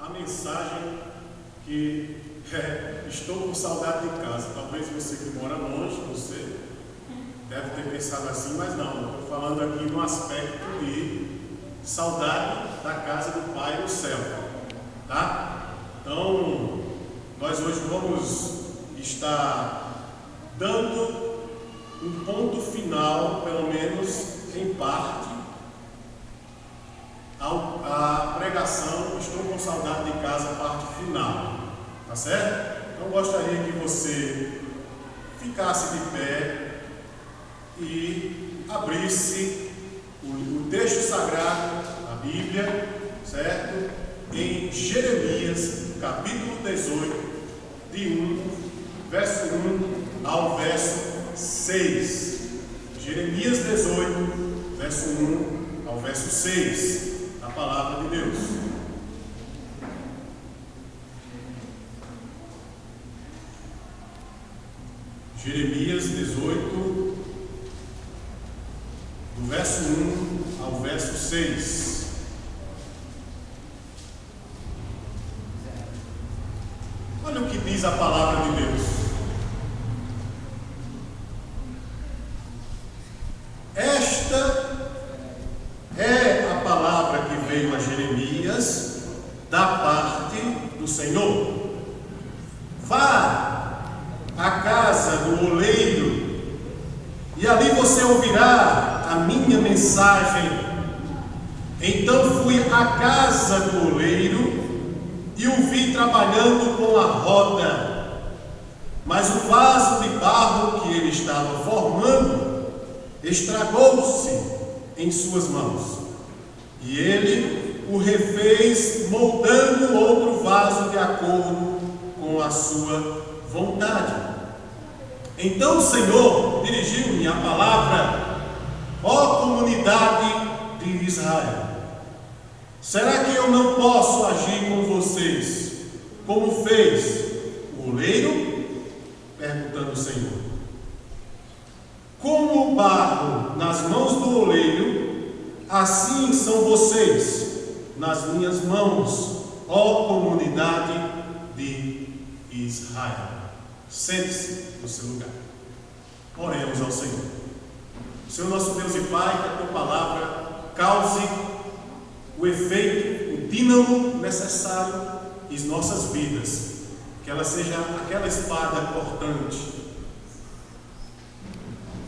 a mensagem que estou com saudade de casa. Talvez você que mora longe, você deve ter pensado assim, mas não, estou falando aqui no aspecto de saudade da casa do Pai no céu, tá? Então, nós hoje vamos estar dando um ponto final, pelo menos em parte, a pregação Estou com Saudade de Casa, parte final, tá certo? Então gostaria que você ficasse de pé e abrisse o texto sagrado, a Bíblia, certo? Em Jeremias, capítulo 18, verso 1 ao verso 6. Jeremias 18, verso 1 ao verso 6. A palavra de Deus. Jeremias 18, do verso 1 ao verso 6. Olha o que diz a palavra de Deus. Esta é a palavra que veio a Jeremias da parte do Senhor. Vá à casa do oleiro e ali você ouvirá a minha mensagem. Então fui à casa do oleiro e o vi trabalhando com a roda, mas o vaso de barro que ele estava formando estragou-se em suas mãos, e ele o refez, moldando outro vaso de acordo com a sua vontade. Então o Senhor dirigiu-me a palavra: ó comunidade de Israel, será que eu não posso agir com vocês como fez o oleiro? Perguntando o Senhor. Como o barro nas mãos do oleiro, assim são vocês nas minhas mãos, ó comunidade de Israel. Sente-se no seu lugar. Oremos ao Senhor. Senhor nosso Deus e Pai, que a tua palavra cause o efeito, o dínamo necessário em nossas vidas, que ela seja aquela espada cortante,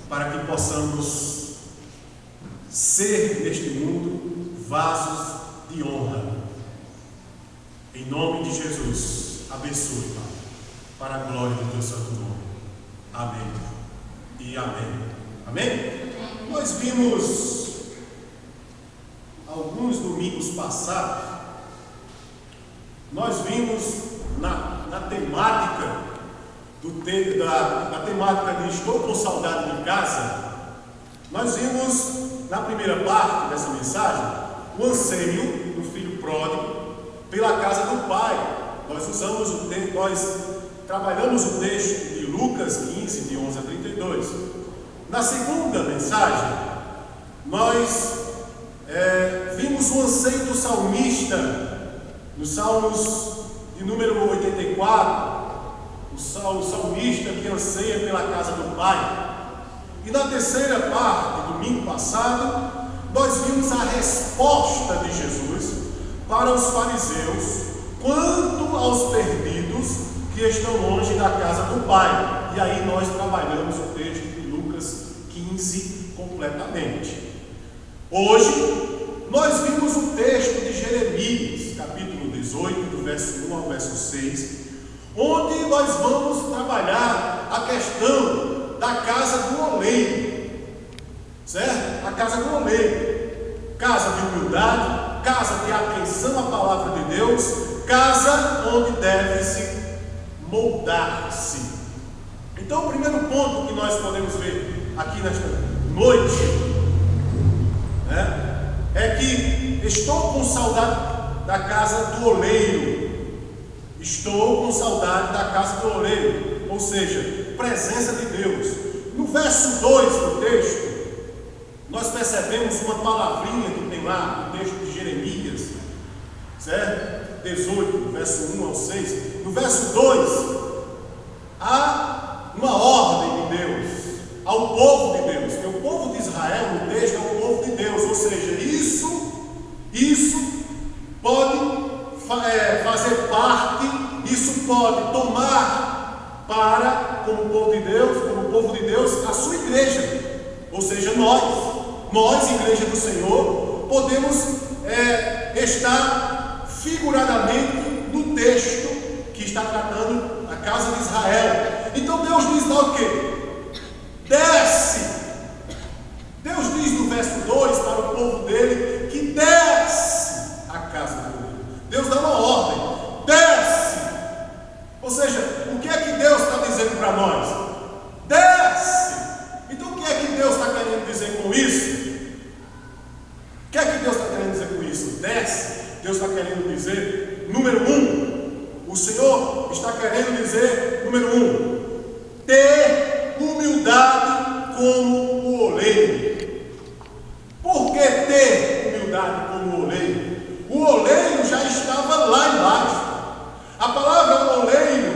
para que possamos ser neste mundo vasos de honra. Em nome de Jesus, abençoe, Pai, para a glória do teu santo nome. Amém e amém. Amém? Nós vimos alguns domingos passados, nós vimos na temática da temática de Estou com Saudade de Casa. Nós vimos na primeira parte dessa mensagem o anseio do filho pródigo pela casa do pai. Nós trabalhamos o texto de Lucas 15, de 11 a 32. Na segunda mensagem, nós vimos o anseio do salmista, nos Salmos de número 84, o salmista que anseia pela casa do Pai. E na terceira parte, domingo passado, nós vimos a resposta de Jesus para os fariseus quanto aos perdidos que estão longe da casa do Pai. E aí nós trabalhamos o texto de Lucas 15 completamente. Hoje nós vimos o texto de Jeremias, capítulo 18, do verso 1 ao verso 6, onde nós vamos trabalhar a questão da casa do oleiro, certo? A casa do oleiro, casa de humildade, casa de atenção à palavra de Deus, casa onde deve-se moldar-se. Então o primeiro ponto que nós podemos ver aqui nesta noite é que estou com saudade da casa do oleiro. Estou com saudade da casa do oleiro, ou seja, presença de Deus. No verso 2 do texto, nós percebemos uma palavrinha que tem lá no texto de Jeremias, certo? 18, verso 1 ao 6. No verso 2, há uma ordem de Deus ao povo de Deus, que o povo de Israel no texto é o povo de Deus, ou seja, isso pode fazer parte, isso pode tomar como povo de Deus, a sua igreja, ou seja, nós, igreja do Senhor, podemos estar figuradamente no texto que está tratando a casa de Israel. Então Deus diz lá o quê? Desce. Deus diz no verso 2 para o povo dele que desce a casa dele. Deus dá uma ordem: desce. Ou seja, o que é que Deus está dizendo para nós? Desce. Então o que é que Deus está querendo dizer com isso? O que é que Deus está querendo dizer com isso? Desce. Deus está querendo dizer, número 1, o Senhor está querendo dizer, número 1, ter humildade como o oleiro. Por que ter humildade como o oleiro? O oleiro já estava lá embaixo. A palavra oleiro,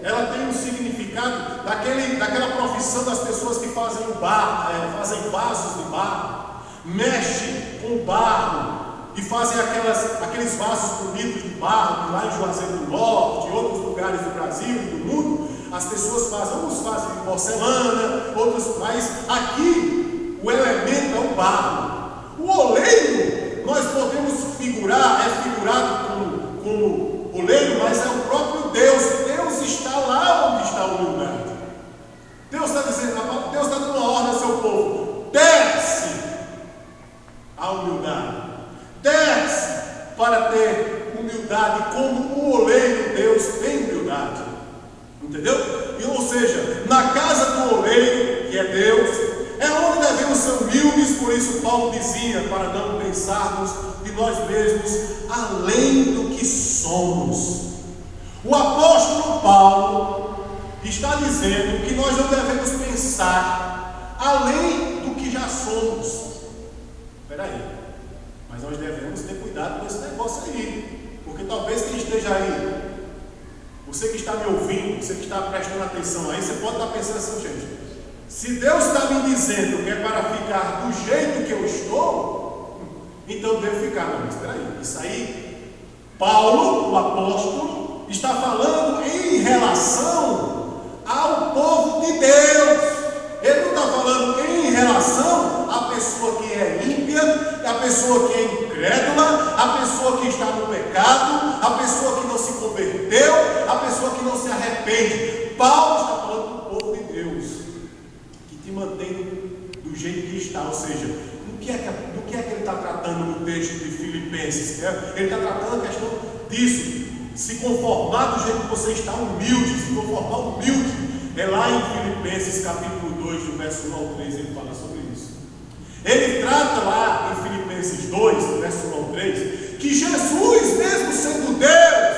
ela tem um significado daquela profissão das pessoas que fazem o barro, fazem vasos de barro, mexem com o barro e fazem aqueles vasos bonitos de barro, que lá em Juazeiro do Norte, em outros lugares do Brasil e do mundo, as pessoas fazem, uns fazem de porcelana, outros, mas aqui o elemento é o barro. O oleiro, nós podemos figurar, é figurado como oleiro, mas é o próprio Deus. Deus está lá onde está a humildade. Deus está dizendo, Deus está dando uma ordem ao seu povo: desce a humildade, desce para ter humildade, como o oleiro. Deus tem humildade, entendeu? Ou seja, na casa do oleiro, que é Deus, é onde devemos ser humildes. Por isso Paulo dizia, para não pensarmos de nós mesmos além do que somos. O apóstolo Paulo está dizendo que nós não devemos pensar além do que já somos. Espera aí, mas nós devemos ter cuidado com esse negócio aí, porque talvez quem esteja aí, você que está me ouvindo, você que está prestando atenção aí, você pode estar pensando assim: gente, se Deus está me dizendo que é para ficar do jeito que eu estou, então devo ficar. Não, mas espera aí, isso aí, Paulo, o apóstolo, está falando em relação ao povo de Deus. Ele não está falando em relação à pessoa que é ímpia, a pessoa que é incrédula, a pessoa que está no pecado, a pessoa que não se converteu, a pessoa que não se arrepende. Paulo está falando do povo de Deus, que te mantém do jeito que está. Ou seja, do que é que ele está tratando no texto de Filipenses? Ele está tratando a questão disso, se conformar do jeito que você está, humilde, se conformar humilde. É lá em Filipenses capítulo 2, do verso 1 ao 3, ele fala sobre isso. Ele trata lá em Filipenses 2, do verso 1 ao 3, que Jesus, mesmo sendo Deus,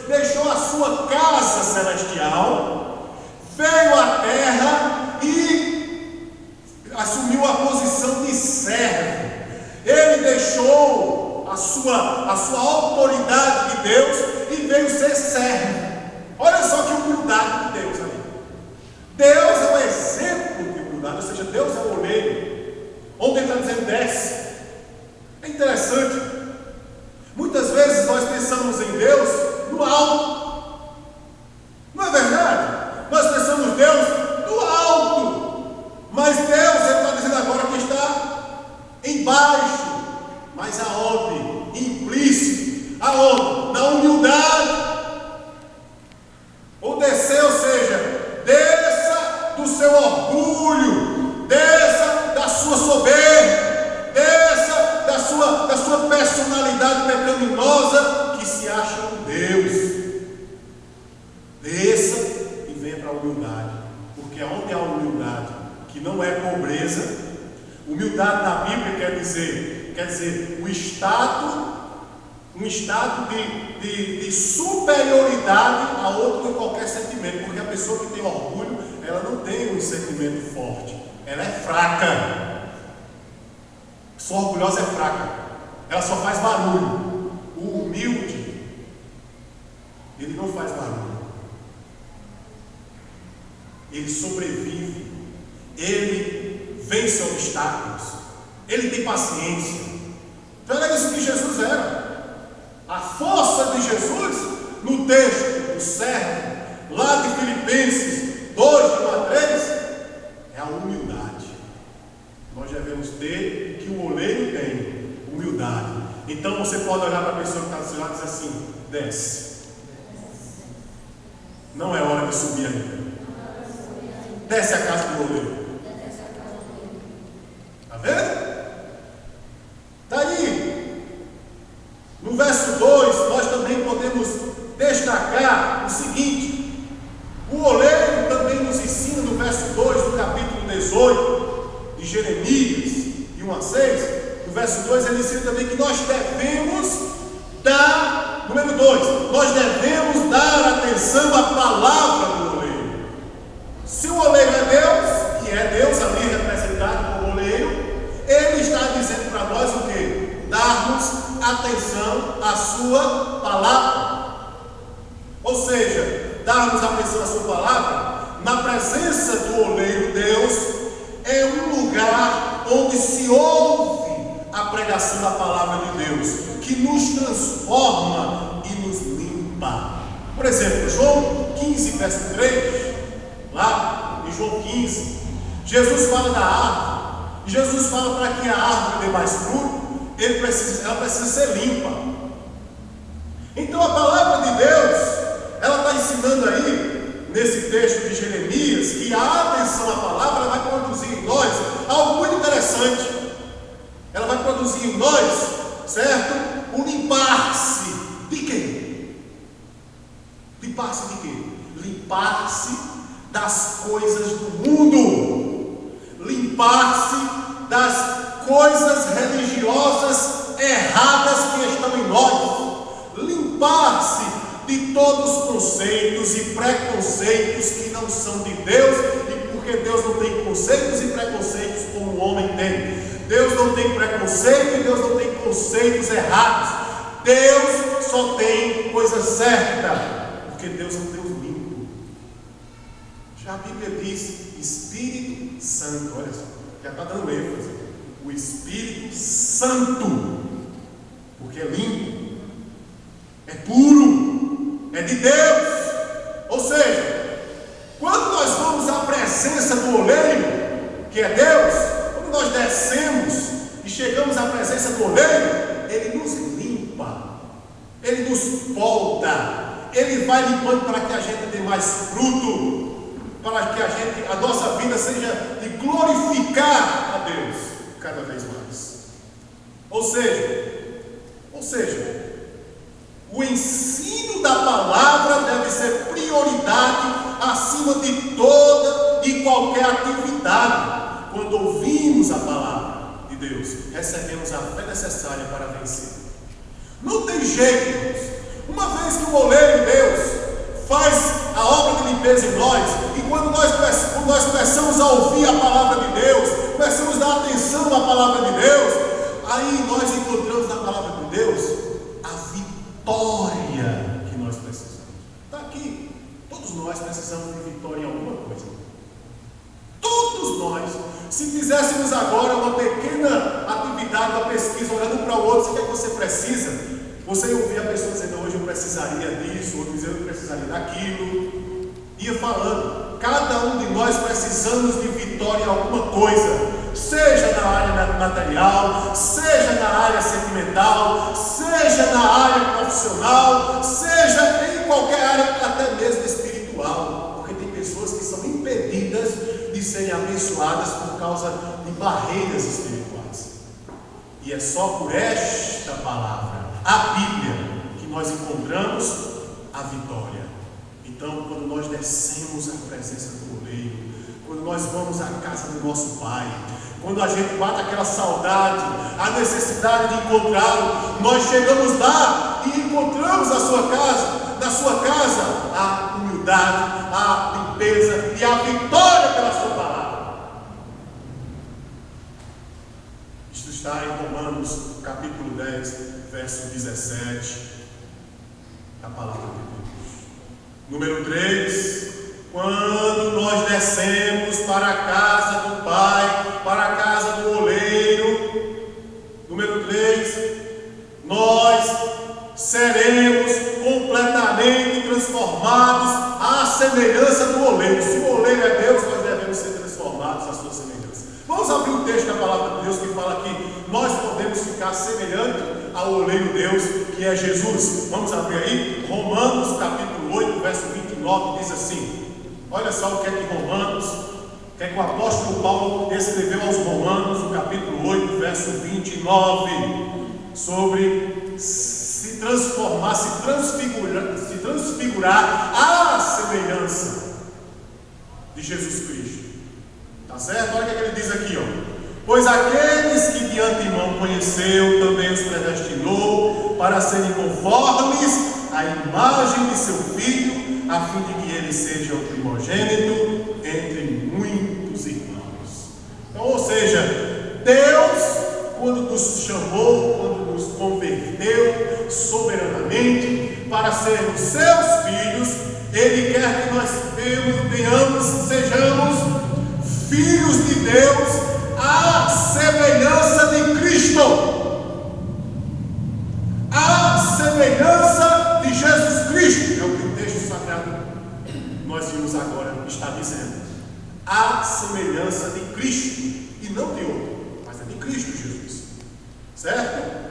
deixou a sua casa celestial, veio à terra e assumiu a posição de servo. Ele deixou a sua autoridade de Deus e veio ser servo. Olha só que humildade de Deus ali. Deus é um exemplo de humildade, ou seja, Deus é o oleiro. Onde ele está dizendo desce. É interessante. Muitas vezes nós pensamos em Deus no alto. Não é verdade? Nós pensamos em Deus no alto. Mas Deus, ele está dizendo agora que está embaixo. Mas aonde? Implícito. Aonde? Na humildade. Ou descer, ou seja, desça do seu orgulho, desça da sua soberba, desça da sua personalidade pecaminosa que se acha um Deus. Desça e venha para a humildade, porque onde há humildade, que não é pobreza, humildade na Bíblia quer dizer um estado de superioridade a outro que qualquer sentimento, porque a pessoa que tem orgulho, ela não tem um sentimento forte, ela é fraca. A pessoa orgulhosa é fraca. ela só faz barulho. O humilde, ele não faz barulho. Ele sobrevive. Ele vence obstáculos. Ele tem paciência. Então era isso que Jesus era. A força de Jesus, no texto do servo, lá de Filipenses 2, de 1 a 3, é a humildade. Nós devemos ter o que o oleiro tem, humildade. Então você pode olhar para a pessoa que está do seu lado e dizer assim: desce. Não é hora de subir ainda. Desce a casa do oleiro. Está vendo? Daí, no verso 2, nós também podemos destacar o seguinte: o oleiro também nos ensina no verso 2 do capítulo 18 de Jeremias, de 1 a 6. No verso 2 ele ensina também que nós devemos dar, número 2, nós devemos dar atenção à palavra do oleiro. Se o oleiro é Deus, e é Deus ali representado como oleiro, ele está dizendo para nós o quê? Darmos atenção à sua palavra. Ou seja, darmos atenção à sua palavra, na presença do oleiro Deus, é um lugar onde se ouve a pregação da palavra de Deus, que nos transforma e nos limpa. Por exemplo, João 15, verso 3, lá em João 15, Jesus fala da árvore. E Jesus fala para que a árvore dê mais fruto, ela precisa ser limpa. Então a palavra de Deus, ela está ensinando aí, nesse texto de Jeremias, que a atenção à palavra ela vai produzir em nós algo muito interessante. Ela vai produzir em nós, certo? O limpar-se de quê? Limpar-se de quê? Limpar-se das coisas do mundo. Limpar-se das coisas religiosas erradas que estão em nós. Limpar-se de todos os conceitos e preconceitos que não são de Deus, e porque Deus não tem conceitos e preconceitos como o homem tem. Deus não tem preconceito e Deus não tem conceitos errados. Deus só tem coisa certa, porque Deus é um Deus limpo. Já a Bíblia diz Espírito Santo, olha só, já está dando ênfase. O Espírito Santo, porque é limpo, é puro, é de Deus. Ou seja, quando nós vamos à presença do oleiro, que é Deus, quando nós descemos e chegamos à presença do oleiro, ele nos limpa, ele nos volta, ele vai limpando para que a gente dê mais fruto, para que a nossa vida seja de glorificar a Deus cada vez mais. Ou seja, o ensino da palavra deve ser prioridade acima de toda e qualquer atividade. Quando ouvimos a palavra de Deus, recebemos a fé necessária para vencer. Não tem jeito, irmãos. Uma vez que o oleiro Deus faz a obra de limpeza em nós, e quando nós começamos a ouvir a palavra de Deus, começamos a dar atenção à palavra de Deus, aí nós encontramos na palavra de Deus a vitória que nós precisamos. Está aqui. Todos nós precisamos de vitória em alguma coisa. Todos nós. Se fizéssemos agora uma pequena atividade, uma pesquisa, olhando para o outro, o que é que você precisa? Você ia ouvir a pessoa dizendo: hoje eu precisaria disso, outro dizendo: eu precisaria daquilo. Ia falando. Cada um de nós precisamos de vitória em alguma coisa, seja na área material, seja na área sentimental, seja na área profissional, seja em qualquer área, até mesmo espiritual, porque tem pessoas que são impedidas de serem abençoadas por causa de barreiras espirituais. E é só por esta palavra, a Bíblia, que nós encontramos a vitória. Então, quando nós descemos à presença do oleiro, quando nós vamos à casa do nosso Pai, quando a gente bate aquela saudade, a necessidade de encontrá-lo, nós chegamos lá e encontramos a sua casa, na sua casa, a humildade, a limpeza e a vitória pela sua palavra. Isto está em Romanos capítulo 10, verso 17, da palavra de Deus. Número 3, quando nós descemos para a casa do Pai, para a casa do oleiro. Número 3, nós seremos completamente transformados à semelhança do oleiro. Se o oleiro é Deus, nós devemos ser transformados à sua semelhança. Vamos abrir o texto da palavra de Deus que fala que nós podemos ficar semelhante ao oleiro Deus, que é Jesus. Vamos abrir aí, Romanos capítulo 8, verso 29, diz assim. Olha só o que é que Romanos, o que é que o apóstolo Paulo escreveu aos Romanos, no capítulo 8, verso 29, sobre se transformar, se transfigurar à semelhança de Jesus Cristo. Tá certo? Olha o que ele diz aqui, ó. Pois aqueles que de antemão conheceu, também os predestinou para serem conformes à imagem de seu Filho, a fim de que ele seja o primogênito entre muitos irmãos. Então, ou seja, Deus, quando nos chamou, quando nos converteu soberanamente para sermos seus filhos, Ele quer que nós sejamos filhos de Deus à semelhança de Cristo, à semelhança de Jesus Cristo. É o que o texto sagrado nós vimos agora está dizendo. À semelhança de Cristo, e não de outro, mas é de Cristo Jesus. Certo?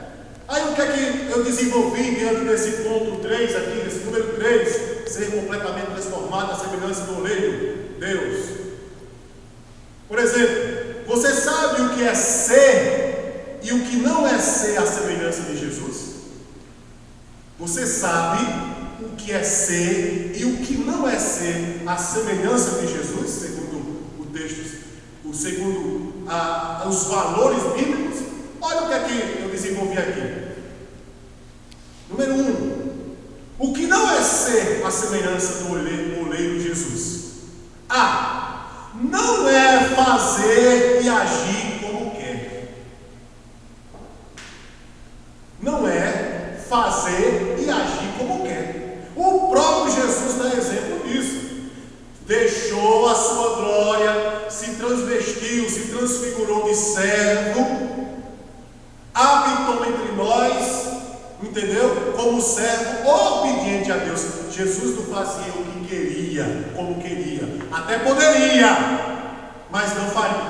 Aí o que é que eu desenvolvi diante desse ponto 3 aqui, desse número 3, ser completamente transformado à semelhança do oleiro, Deus. Por exemplo, você sabe o que é ser e o que não é ser à semelhança de Jesus? Você sabe o que é ser e o que não é ser à semelhança de Jesus, segundo o texto, segundo os valores bíblicos? Olha o que é que eu desenvolvi aqui. Número 1. O que não é ser a semelhança do oleiro Jesus? Não é fazer e agir como quer. Não é fazer e agir como quer. O próprio Jesus dá exemplo disso. Deixou a sua glória, se transvestiu, se transfigurou de servo, habitou entre nós, entendeu? Como servo obediente a Deus. Jesus não fazia o que queria, como queria. Até poderia, mas não faria.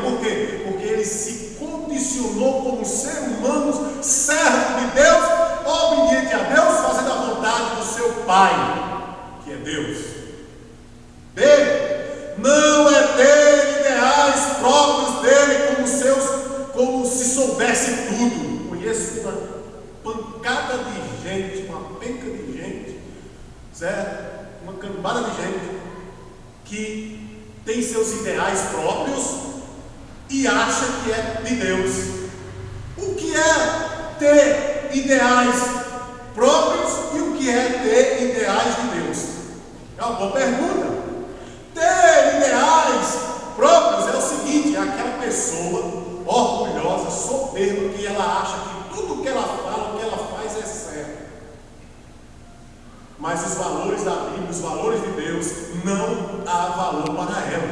Por quê? Porque ele se condicionou como ser humano, servo de Deus, obediente a Deus, fazendo a vontade do seu Pai, que é Deus. B. Não é ter ideais próprios dele como seus, como se soubesse tudo. Conheço uma pancada de gente, uma penca de gente, certo? Uma cambada de gente que tem seus ideais próprios e acha que é de Deus. O que é ter ideais próprios e o que é ter ideais de Deus? É uma boa pergunta. Ter ideais próprios é o seguinte: é aquela pessoa orgulhosa, soberba, que ela acha que tudo que ela fala, o que ela faz é certo. Mas os valores da Bíblia, os valores de Deus, não há valor para ela.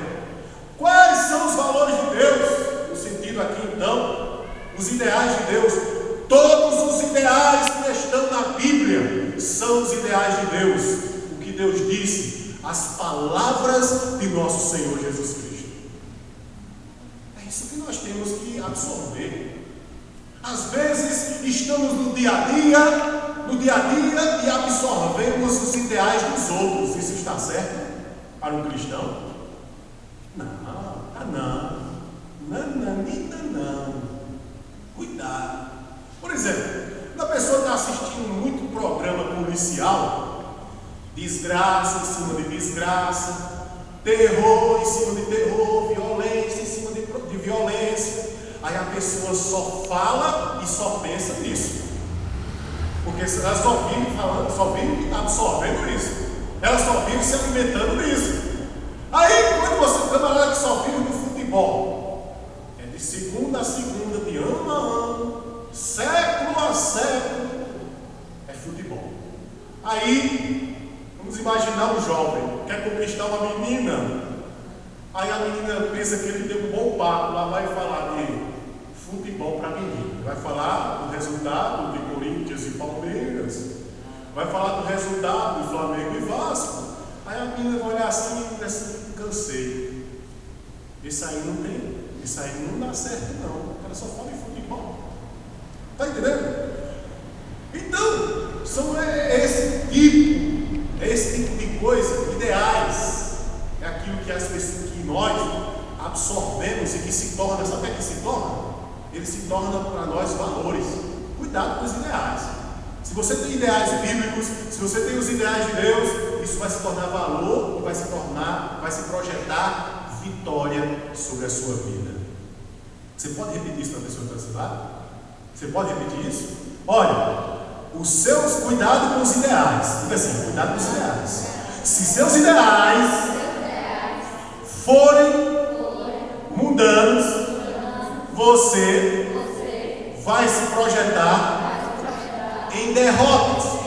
Quais são os valores de Deus? No sentido aqui então, os ideais de Deus. Todos os ideais que estão na Bíblia são os ideais de Deus. O que Deus disse, as palavras de nosso Senhor Jesus Cristo. É isso que nós temos que absorver. Às vezes estamos no dia a dia e absorvemos os ideais dos outros. Isso está certo para um cristão? Não. Cuidado. Por exemplo, uma pessoa está assistindo muito programa policial, desgraça em cima de desgraça, terror em cima de terror, violência em cima de violência. Aí a pessoa só fala e só pensa nisso, porque ela só vive falando, só vive absorvendo isso, ela só vive se alimentando disso. Aí quando você camarada que só vive do futebol, é de segunda a segunda, de ano a ano, século a século, é futebol. Aí, vamos imaginar um jovem, quer conquistar uma menina. Aí a menina pensa que ele deu um bom papo, lá vai falar de futebol para menino. Vai falar do resultado de Corinthians e Palmeiras. Vai falar do resultado do Flamengo e Vasco. Aí a menina vai olhar assim e diz assim, cansei. Isso aí não tem, isso aí não dá certo não. O cara só fala em futebol. Está entendendo? Então, é esse tipo de coisa, ideais. É aquilo que as pessoas, que nós absorvemos e que se torna, sabe o que se torna? Ele se torna para nós valores. Cuidado com os ideais. Se você tem ideais bíblicos, se você tem os ideais de Deus, isso vai se tornar valor e vai se projetar vitória sobre a sua vida. Você pode repetir isso para a pessoa que está do seu lado? Você pode repetir isso? Olha, cuidado com os ideais. Diga assim, cuidado com os ideais. Se seus ideais forem mundanos, você vai se projetar em derrotas.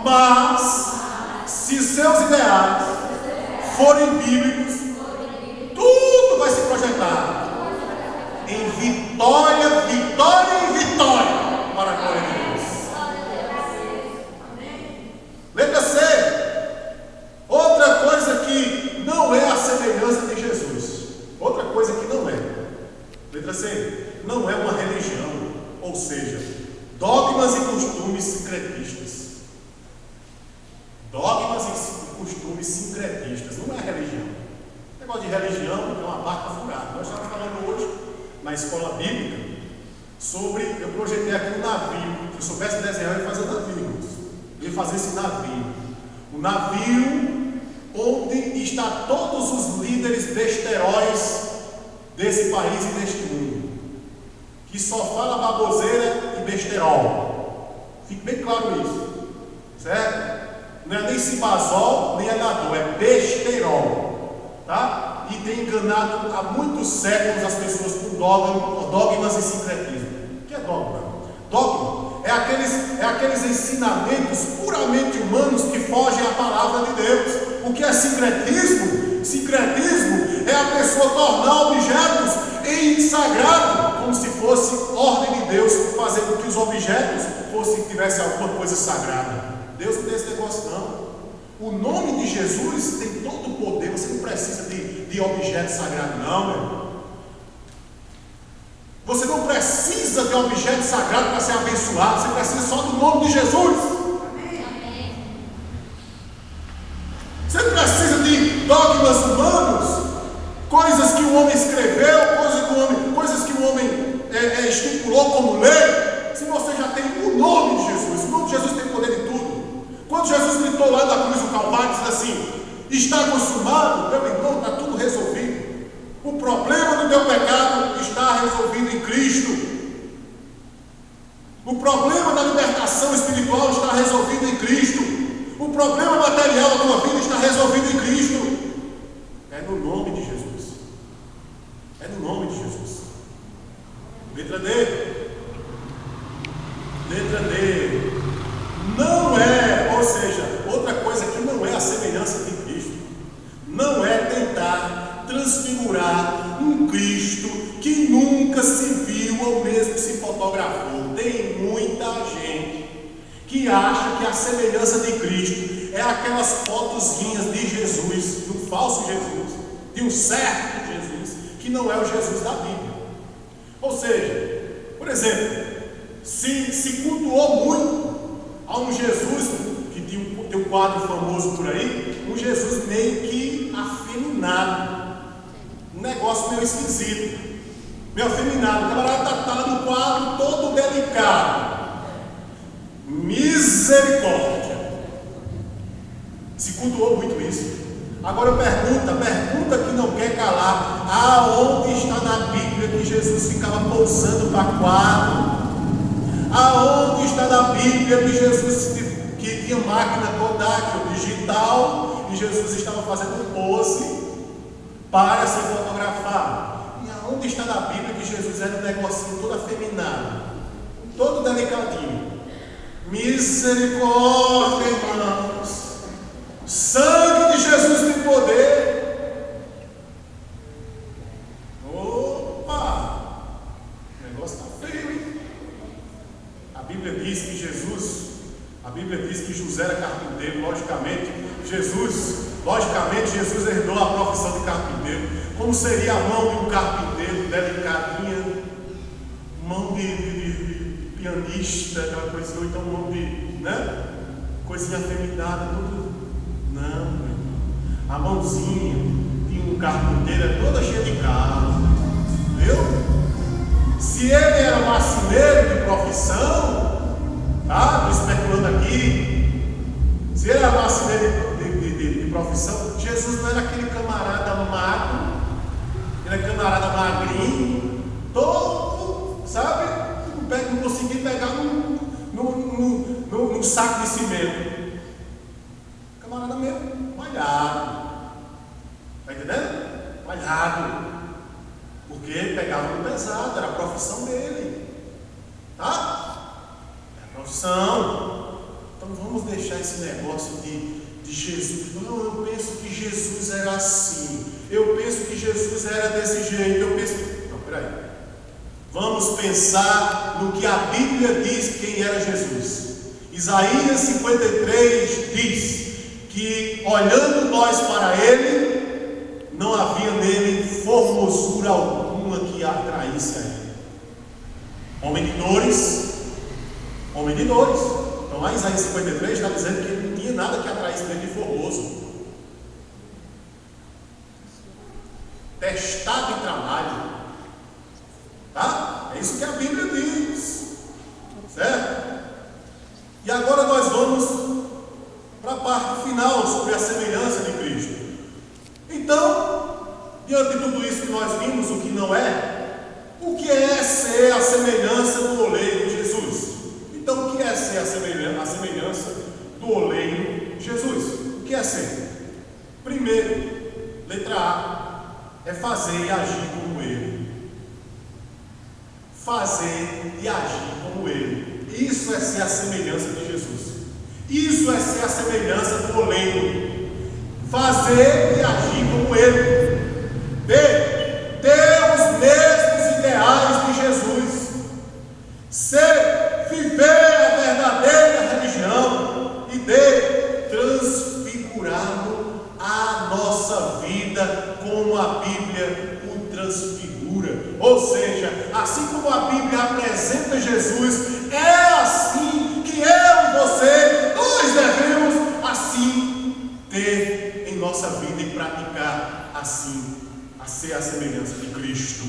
Mas, se seus ideais forem bíblicos, tudo vai se projetar em vitória, vitória e vitória para a glória de Deus. Letra C. Outra coisa que não é a semelhança de Jesus. Outra coisa que não é. Letra C. Não é uma religião. Ou seja, dogmas e costumes sincretistas. Dogmas e costumes sincretistas. Não é religião. O negócio de religião é uma barca furada. Nós estamos falando hoje, na escola bíblica, sobre. Eu projetei aqui um navio. Se eu soubesse desenhar, eu ia fazer navio. Eu ia fazer esse navio. O navio onde está todos os líderes besteróis desse país e deste mundo, que só fala baboseira e besterol. Fique bem claro isso, certo? Não é nem cibazol, nem anador, é besterol, tá? E tem enganado há muitos séculos as pessoas com dogmas e sincretismo. O que é dogma? Dogma é aqueles ensinamentos puramente humanos que fogem à palavra de Deus. O que é sincretismo? Sincretismo é a pessoa tornar objetos em sagrado, como se fosse ordem de Deus, fazer com que os objetos tivessem alguma coisa sagrada. Deus não tem esse negócio não. O nome de Jesus tem todo o poder. Você não precisa de objeto sagrado não, meu irmão. Você não precisa de objeto sagrado para ser abençoado. Você precisa só do nome de Jesus. Você não precisa de dogmas humanos, coisas que o homem escreveu, coisas que o homem estipulou como lei. Se você já tem o nome de Jesus, o nome de Jesus tem poder em tudo. Quando Jesus gritou lá na cruz do Calvário, diz assim: está consumado, meu irmão, está tudo resolvido. O problema do teu pecado está resolvido em Cristo. O problema da libertação espiritual está resolvido em Cristo. O problema material da tua vida está resolvido em Cristo. É no nome de Jesus. É no nome de Jesus. Letra D. Letra D. Não é, ou seja, outra coisa que não é a semelhança de Cristo. Não é tentar transfigurar um Cristo que nunca se viu ou mesmo se fotografou. Tem muita gente que acha que a semelhança de Cristo é aquelas fotozinhas de Jesus, de um falso Jesus, de um certo Jesus, que não é o Jesus da Bíblia. Ou seja, por exemplo, se cultuou muito a um Jesus, que tem um quadro famoso por aí, um Jesus meio que afeminado, um negócio meio esquisito, meio afeminado. O camarada está no quadro todo delicado. Misericórdia. Se cultuou muito isso. Agora eu pergunta que não quer calar: aonde está na Bíblia que Jesus ficava pousando para quadro? Aonde está na Bíblia que Jesus que tinha máquina Kodak ou digital e Jesus estava fazendo um pose para se fotografar? E Onde está na Bíblia que Jesus era um negocinho todo afeminado, todo delicadinho? Misericórdia, irmãos. O sangue de Jesus tem poder. Opa! O negócio está feio, hein? A Bíblia diz que José era carpinteiro. Logicamente, Jesus herdou a profissão de carpinteiro. Como seria a mão de um carpinteiro, delicadinha, mão de pianista, aquela coisa, ou então mão de, coisinha afeminada, tudo. Não, meu irmão. A mãozinha de um carpinteiro é toda cheia de carro, viu? Se ele era marceneiro de profissão, tá? Estou especulando aqui. Se ele era marceneiro de profissão, Jesus não era aquele camarada magro, ele é camarada magrinho, todo, sabe? Não consegui pegar num saco de cimento. Camarada mesmo, malhado. Está entendendo? Malhado. Porque ele pegava no pesado, era a profissão dele. Tá? É a profissão. Então vamos deixar esse negócio de Jesus. Não, eu penso que Jesus era assim. Eu penso que Jesus era desse jeito. Eu penso. Não, peraí. Vamos pensar no que a Bíblia diz quem era Jesus. Isaías 53 diz que, olhando nós para ele, não havia nele formosura alguma que atraísse a ele. Homem de dores. Então lá em Isaías 53 está dizendo que ele não tinha nada que atraísse nele de formoso. Testado em trabalho. Tá? É isso que a Bíblia diz. Certo? E agora nós vamos para a parte final sobre a semelhança de Cristo. Então, diante de tudo isso que nós vimos, o que não é, o que é ser a semelhança do oleiro de Jesus? Então, o que é ser a semelhança do oleiro de Jesus? O que é ser? Primeiro, letra A, é fazer e agir como ele. Fazer e agir como ele. Isso é ser a semelhança de Jesus. Isso é ser a semelhança do oleiro. Fazer e agir como ele. B, ter os mesmos ideais de Jesus. C, viver a verdadeira religião. E D, transfigurado a nossa vida como a Bíblia o transfigura. Ou seja, assim como a Bíblia apresenta Jesus, é assim que eu e você, nós devemos assim ter em nossa vida e praticar assim, a ser a semelhança de Cristo.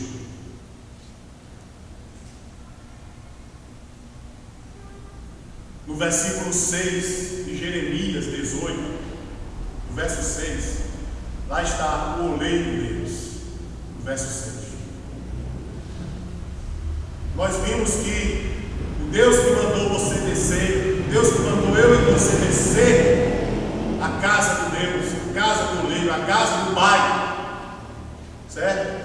No versículo 6 de Jeremias 18, no verso 6, lá está o oleiro de Deus, no verso 6. Nós vimos que o Deus que mandou você descer, o Deus que mandou eu e você descer a casa de Deus, a casa do oleiro, a casa do Pai, certo?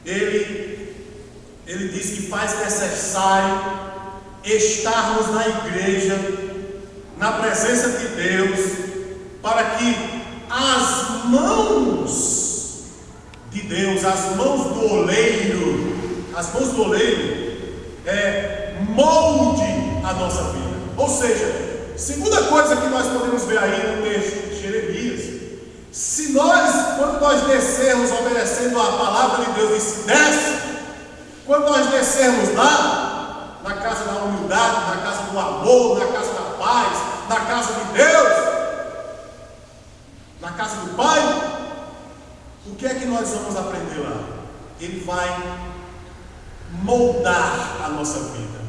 Ele diz que faz necessário estarmos na igreja, na presença de Deus, para que as mãos de Deus, as mãos do oleiro, molde a nossa vida. Ou seja, segunda coisa que nós podemos ver aí no texto de Jeremias, quando nós descermos obedecendo a palavra de Deus, e se desce, quando nós descermos lá, na casa da humildade, na casa do amor, na casa da paz, na casa de Deus, na casa do Pai, o que é que nós vamos aprender lá? Ele vai moldar a nossa vida.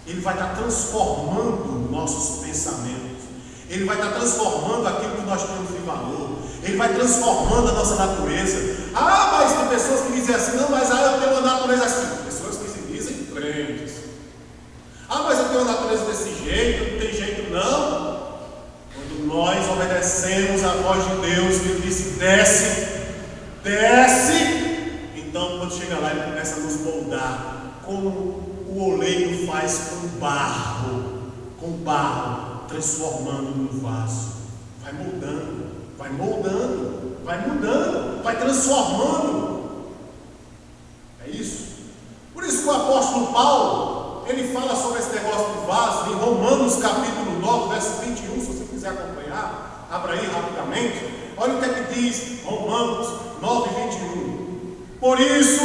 Ele vai estar transformando nossos pensamentos. Ele vai estar transformando aquilo que nós temos de valor. Ele vai transformando a nossa natureza. Mas tem pessoas que dizem assim: não, mas eu tenho uma natureza assim. Pessoas que se dizem crentes. Mas eu tenho uma natureza desse jeito, não tem jeito não. Quando nós obedecemos a voz de Deus, que Ele disse: desce, desce, quando chega lá, ele começa a nos moldar, como o oleiro faz com barro, transformando num vaso. Vai moldando, vai moldando, vai mudando, vai transformando. É isso. Por isso que o apóstolo Paulo, ele fala sobre esse negócio do vaso, em Romanos capítulo 9, verso 21, se você quiser acompanhar, abra aí rapidamente. Olha o que é que diz Romanos 9, 21. Por isso,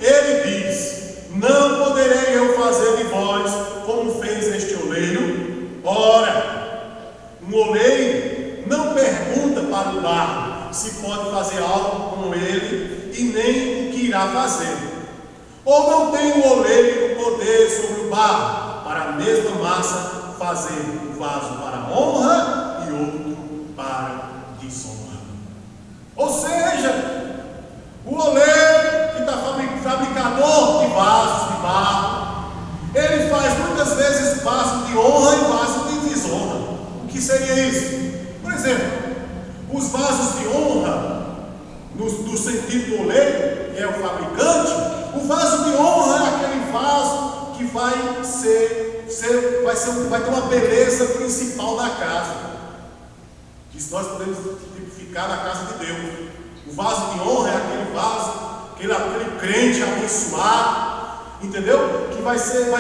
ele diz: não poderei eu fazer de vós como fez este oleiro. Ora, um oleiro não pergunta para o barro se pode fazer algo com ele e nem o que irá fazer. Ou não tem o oleiro poder sobre o barro para a mesma massa fazer um vaso para honra e outro para desonra. Ou seja, o oleiro que está fabricador de vasos de barro, ele faz muitas vezes vaso de honra e vaso de desonra. O que seria isso? Por exemplo, os vasos de honra, no sentido do oleiro, que é o fabricante, o vaso de honra é aquele vaso que vai ter uma beleza principal da casa. Isso nós podemos tipificar na casa de Deus. O vaso de honra é aquele vaso, aquele crente abençoado, entendeu? Que vai ser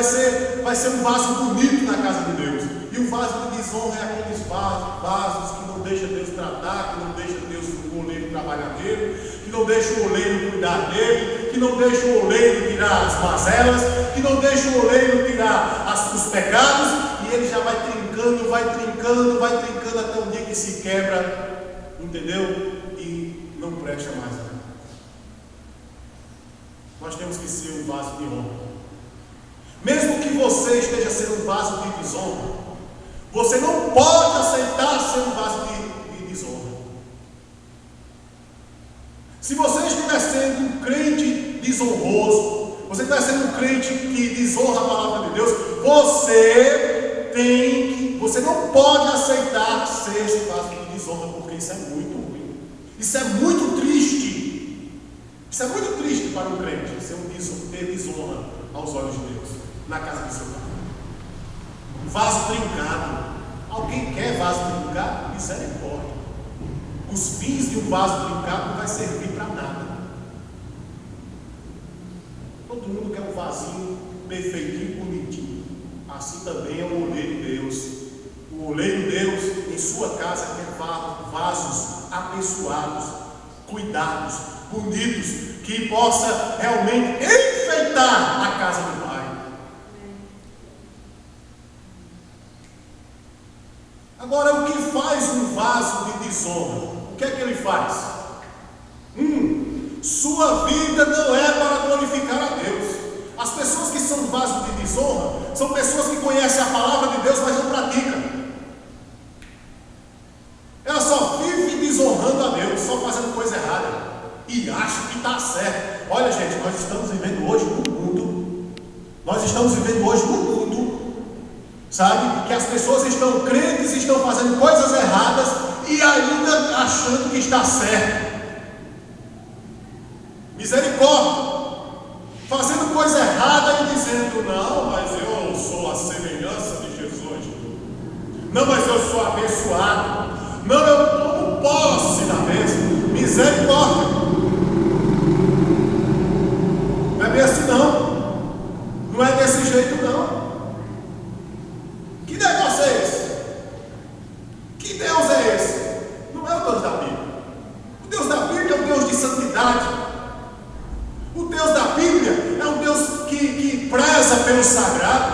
um vaso bonito na casa de Deus. E o vaso de desonra é aqueles vasos que não deixa Deus tratar, que não deixa Deus, o oleiro, trabalhar nele, que não deixa o oleiro cuidar dele, que não deixa o oleiro tirar as mazelas, que não deixa o oleiro tirar os pecados, e ele já vai trincando até um dia que se quebra, entendeu? E não presta mais nada. Nós temos que ser um vaso de honra. Mesmo que você esteja sendo um vaso de desonra, você não pode aceitar ser um vaso de desonra. Se você estiver sendo um crente desonroso, você estiver sendo um crente que desonra a palavra de Deus, você não pode aceitar ser esse vaso de desonra, porque isso é muito ruim. Isso é muito triste. Isso é muito triste para um crente, ter desonra aos olhos de Deus, na casa do seu pai. Um vaso trincado. Alguém quer vaso trincado? Misericórdia. Os fins de um vaso trincado não vai servir para nada. Todo mundo quer um vasinho perfeitinho, bonitinho. Assim também é o oleiro Deus. O oleiro Deus em sua casa quer vasos abençoados, cuidados, bonitos, que possa realmente enfeitar a casa do Pai. Agora, o que faz um vaso de desonra? O que é que ele faz? Sua vida não é para glorificar a Deus. As pessoas que são vasos de desonra são pessoas que conhecem a palavra de Deus, mas não praticam. Ela só vive desonrando a Deus, só fazendo coisa errada, e acha que está certo. Olha, gente, nós estamos vivendo hoje no mundo, sabe, que as pessoas estão crentes, estão fazendo coisas erradas e ainda achando que está certo. Misericórdia. Fazendo coisa errada e dizendo: não, mas eu sou a semelhança de Jesus. Não, mas eu sou abençoado. Não, eu tomo posse da bênção. Misericórdia. Não é bem assim não. Não é desse jeito não. Que negócio é esse? Que Deus é esse? Não é o Deus da Bíblia. O Deus da Bíblia é um Deus de santidade. O Deus da Bíblia é um Deus que preza pelo sagrado,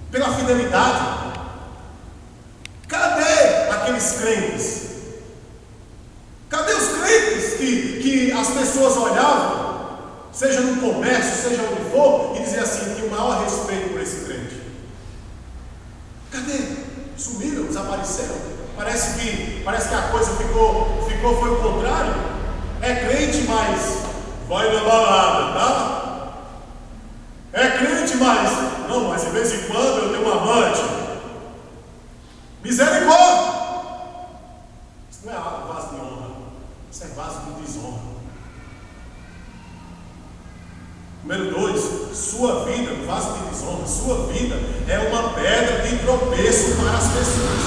pela fidelidade. Cadê aqueles crentes? Cadê os crentes que as pessoas olhavam, seja no comércio, seja onde for, e diziam assim: tinha o maior respeito por esse crente? Cadê? Sumiram, desapareceram. Parece que a coisa foi o contrário. É crente, mas vai na balada, tá? É crente, mas de vez em quando eu tenho uma amante. Misericórdia! Isso não é vaso de honra, isso é vaso de Sua vida, no vaso de desonra, sua vida é uma pedra de tropeço para as pessoas.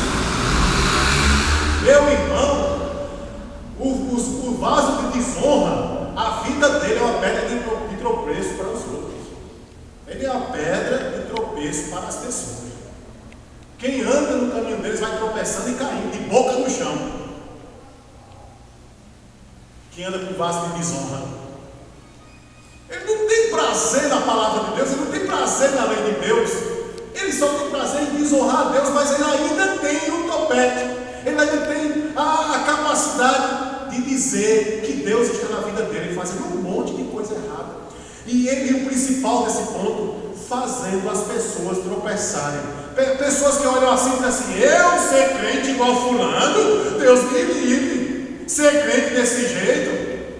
Meu irmão, o vaso de desonra, a vida dele é uma pedra de tropeço para os outros. Ele é uma pedra de tropeço para as pessoas. Quem anda no caminho deles vai tropeçando e caindo de boca no chão. Quem anda com vaso de desonra, ele não tem prazer na palavra de Deus, ele não tem prazer na lei de Deus, ele só tem prazer em desonrar a Deus, mas ele ainda tem um topete, ele ainda tem a capacidade de dizer que Deus está na vida dele, fazendo um monte de coisa errada. E o principal desse ponto, fazendo as pessoas tropeçarem. Pessoas que olham assim e dizem assim: eu ser crente igual fulano, Deus me livre. Ser crente desse jeito,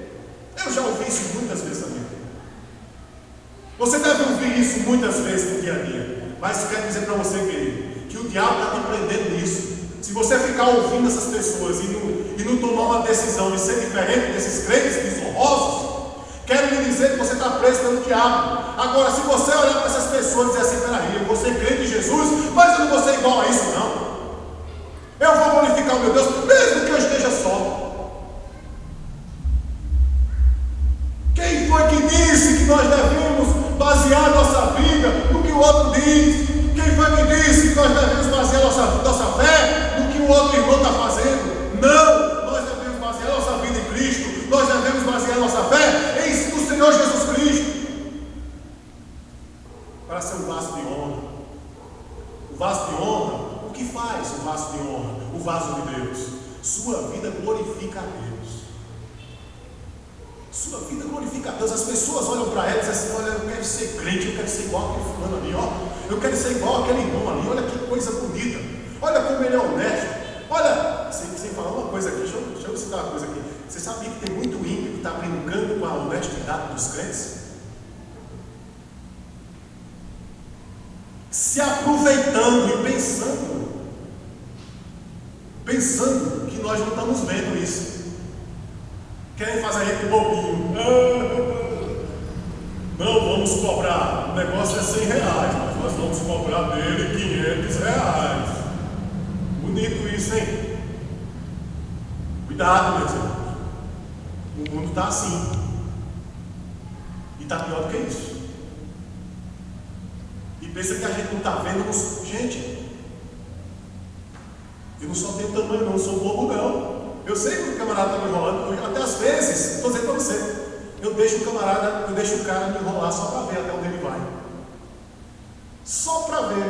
eu já ouvi isso muitas vezes na minha vida. Você deve ouvir isso muitas vezes no dia a dia. Mas eu quero dizer para você, querido, que o diabo está te prendendo nisso. Se você ficar ouvindo essas pessoas e não tomar uma decisão de ser diferente desses crentes desonrosos, quero lhe dizer que você está preso pelo diabo. Agora, se você olhar para essas pessoas e dizer assim: peraí, eu vou ser crente em Jesus, mas eu não vou ser igual a isso, não. Eu vou glorificar o meu Deus, mesmo que eu esteja só. Quem foi que disse que nós devemos basear nossa vida no que o outro diz? Quem foi que disse que nós devemos basear nossa fé no que o outro irmão está fazendo? Não! Nós devemos basear nossa vida em Cristo. Nós devemos basear nossa fé no Senhor Jesus Cristo, para ser um vaso de honra. O vaso de honra, o que faz o vaso de honra? O vaso de Deus. Sua vida glorifica a Deus. Sua vida glorifica a Deus. As pessoas olham para ela e dizem assim: olha, eu quero ser crente, eu quero ser igual aquele fulano ali, ó. Eu quero ser igual aquele irmão ali, olha que coisa bonita. Olha como ele é honesto. Olha, sem falar uma coisa aqui, deixa eu citar uma coisa aqui. Você sabia que tem muito ímpio que está brincando com a honestidade dos crentes? Se aproveitando e pensando que nós não estamos vendo isso. Querem fazer a gente bobinho. Não vamos cobrar, o negócio é R$100, mas nós vamos cobrar dele R$500. Bonito isso, hein? Cuidado, meus irmãos. O mundo está assim. E está pior do que isso. E pensa que a gente não está vendo. Gente, eu não só tenho tamanho, não sou bobo, não. Eu sei que o camarada está me enrolando. Até às vezes, estou dizendo para você, eu deixo o cara me enrolar só para ver até onde ele vai. Só para ver.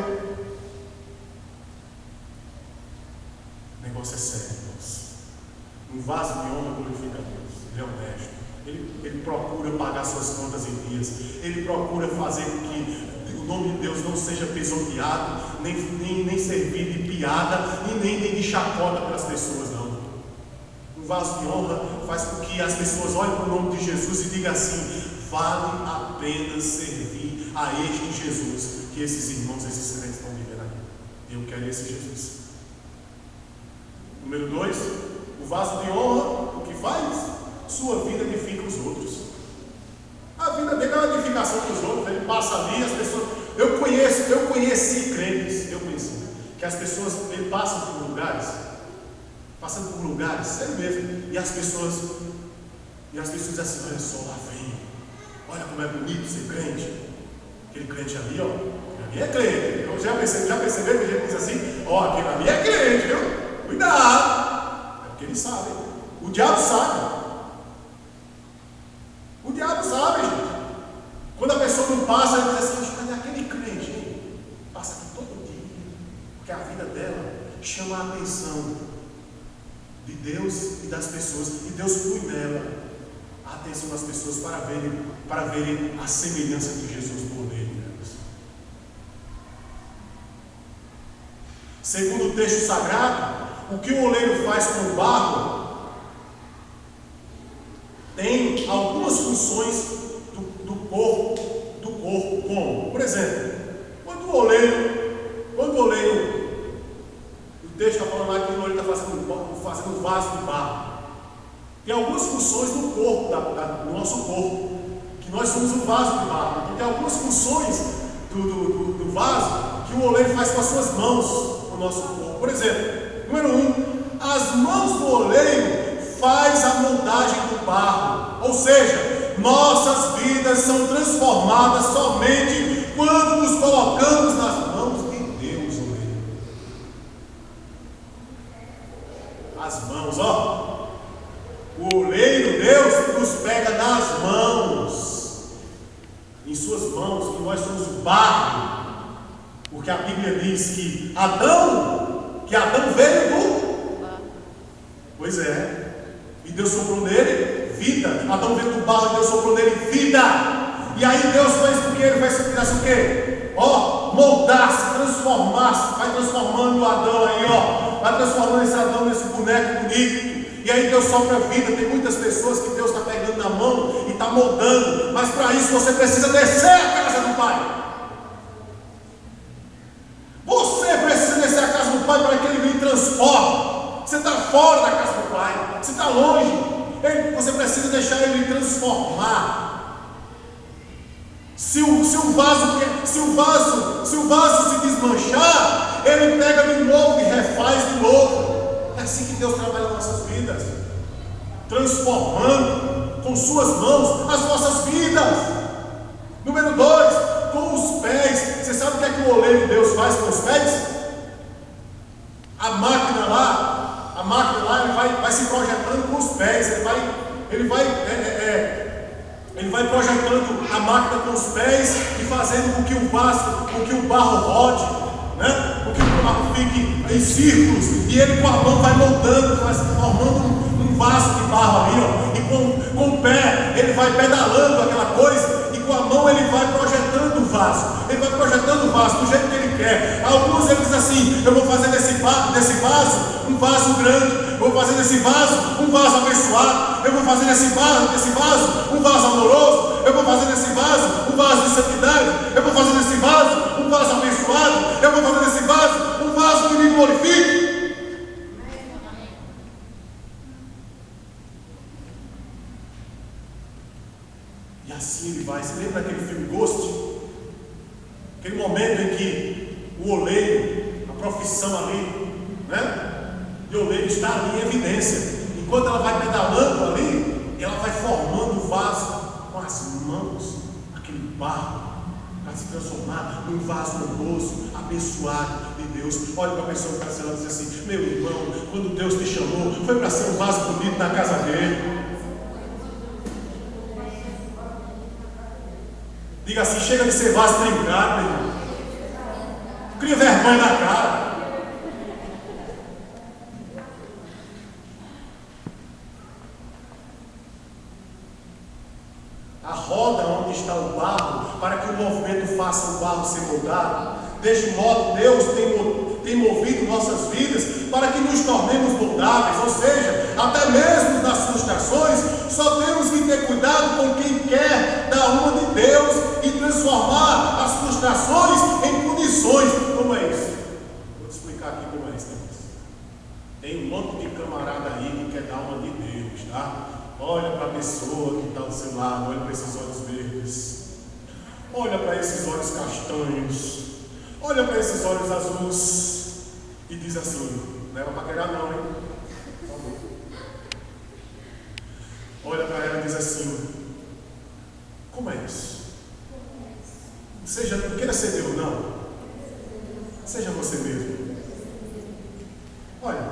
O negócio é sério, irmãos. Um vaso de honra glorifica a Deus. Ele é honesto. Ele procura pagar suas contas em dias. Ele procura fazer com que o nome de Deus não seja pisoteado, nem servir de piada e nem de chacota para as pessoas, não. Um vaso de honra faz com que as pessoas olhem para o nome de Jesus e digam assim: vale a pena servir a este Jesus que esses irmãos, esses crentes estão vivendo aqui. Eu quero esse Jesus. Número 2, o vaso de honra, o que faz? Sua vida edifica os outros. A vida dele é uma edificação dos outros. Ele passa ali, as pessoas. Eu conheci crentes, que as pessoas, ele passa por lugares, passando por lugares, sério mesmo, e as pessoas dizem assim: olha só, lá vem, olha como é bonito ser crente. Aquele crente ali, ó, aquele ali é crente. Eu já perceberam que a gente diz assim: ó, aquele ali é crente, viu? Cuidado! É porque eles sabem. O diabo sabe. O diabo sabe, gente. Quando a pessoa não passa, ele diz assim: cadê aquele crente, hein? Passa aqui todo dia. Porque a vida dela chama a atenção de Deus e das pessoas. E Deus flui nela a atenção das pessoas para verem a semelhança de Jesus por nele. Segundo o texto sagrado, o que o oleiro faz com o barro tem algumas funções do corpo, como, por exemplo, quando o oleiro, o texto está falando lá que o oleiro está fazendo um vaso de barro. Tem algumas funções no corpo, no nosso corpo, que nós somos um vaso de barro. Então tem algumas funções do vaso que o oleiro faz com as suas mãos no nosso corpo. Por exemplo, número 1, as mãos do oleiro faz a moldagem do barro, ou seja, nossas vidas são transformadas somente quando nos colocamos nas mãos de Deus, oleiro. As mãos, ó, o oleiro, Deus, nos pega nas mãos, em suas mãos, que nós somos o barro, porque a Bíblia diz que Adão veio do barro. Pois é. E Deus soprou nele vida. Adão veio do barro e Deus soprou nele vida. E aí Deus faz com que ele vai se o quê? Ó, moldar-se, transformar-se. Vai transformando o Adão aí, ó. Vai transformando esse Adão nesse boneco bonito. E aí Deus sopra vida. Tem muitas pessoas que Deus está pegando na mão e está moldando. Mas para isso você precisa descer a casa do Pai. Você precisa descer a casa do Pai para que Ele lhe transforme. Você está fora da casa do Pai, você está longe. Você precisa deixar Ele lhe transformar. Se o vaso se desmanchar, Ele pega de novo e refaz de novo. É assim que Deus trabalha nas nossas vidas, transformando com suas mãos as nossas vidas. Número 2, com os pés. Você sabe o que é que o oleiro de Deus faz com os pés? A máquina lá ele vai se projetando com os pés. Ele vai projetando a máquina com os pés e fazendo com que o barro rode, né? Com que o barro fique em círculos. E ele com a mão vai moldando, vai formando um vaso de barro ali, ó. E com o pé ele vai pedalando aquela coisa. E com a mão ele vai projetando o vaso. Ele vai projetando o vaso do jeito que ele quer. Alguns ele diz assim: eu vou fazer desse vaso um vaso grande. Eu vou fazer desse vaso um vaso abençoado. Eu vou fazer desse vaso um vaso amoroso. Eu vou fazer desse vaso um vaso de santidade. Eu vou fazer desse vaso um vaso abençoado. Eu vou fazer desse vaso um vaso que me glorifique. E assim ele vai. Você lembra daquele filme Ghost? Aquele momento em que o oleiro, a profissão ali, né? E o oleiro está ali em evidência. Enquanto ela vai pedalando ali, ela vai formando o vaso com as mãos, aquele barro, para se transformar num vaso honroso, abençoado de Deus. Olha para a pessoa que está e diz assim: meu irmão, quando Deus te chamou, foi para ser um vaso bonito na casa dele. Diga assim: chega de ser vaso trincado, meu irmão. Cria vergonha na cara. A roda onde está o barro, para que o movimento faça o barro ser moldado. Deste modo, Deus tem movido nossas vidas para que nos tornemos moldáveis. Ou seja, até mesmo nas frustrações, só temos que ter cuidado com quem quer dar uma de Deus e transformar as frustrações em punições. Como é isso? Vou te explicar aqui como é isso. Tem um monte de camarada aí que quer dar uma de Deus, tá? Olha para a pessoa que está do seu lado, olha para esses olhos verdes, olha para esses olhos castanhos, olha para esses olhos azuis e diz assim: não era para querer não, hein? Por favor. Olha para ela e diz assim: como é isso? Não queira ser Deus, não. Seja você mesmo. Olha,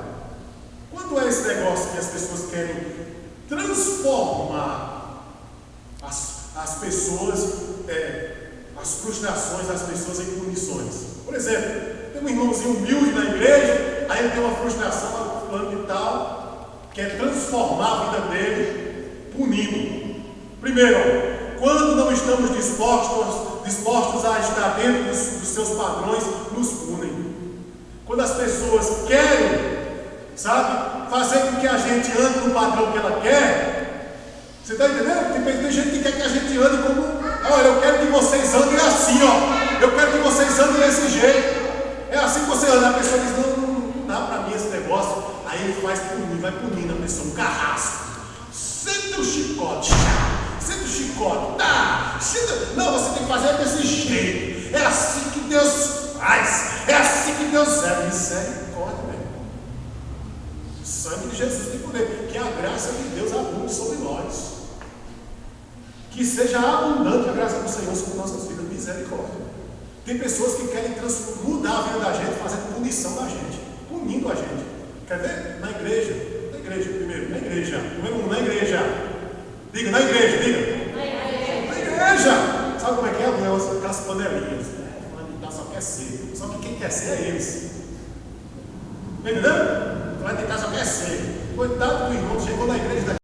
quando é esse negócio que as pessoas querem transformar as pessoas, as frustrações das pessoas em punições? Por exemplo, tem um irmãozinho humilde na igreja, aí ele tem uma frustração, fulano e tal, quer transformar a vida dele punindo. Primeiro, quando não estamos dispostos a estar dentro dos seus padrões, nos punem. Quando as pessoas querem, sabe, fazer com que a gente ande no padrão que ela quer, você está entendendo? Tem gente que quer que a gente ande como: olha, eu quero que vocês andem assim, ó, eu quero que vocês andem desse jeito. É assim que você anda. A pessoa diz: não dá para mim esse negócio. Aí ele vai punindo a pessoa, um carrasco. Senta o chicote, tá? Não, você tem que fazer desse jeito. É assim que Deus faz. É assim que Deus é. Misericórdia, meu irmão. O sangue de Jesus tem poder. Que a graça de Deus abunde sobre nós. Que seja abundante a graça do Senhor sobre nossas vidas. Misericórdia. Tem pessoas que querem mudar a vida da gente, fazendo punição da gente, punindo a gente. Quer ver? Na igreja. Na igreja, primeiro. Na igreja. Número 1, na igreja. Diga, na igreja, diga. Na igreja. Na igreja. Sabe como é que é? Aquelas panelinhas. Só quer ser. Só que quem quer ser é eles. Entendeu? Vai ter casa só quer ser. Coitado do irmão, chegou na igreja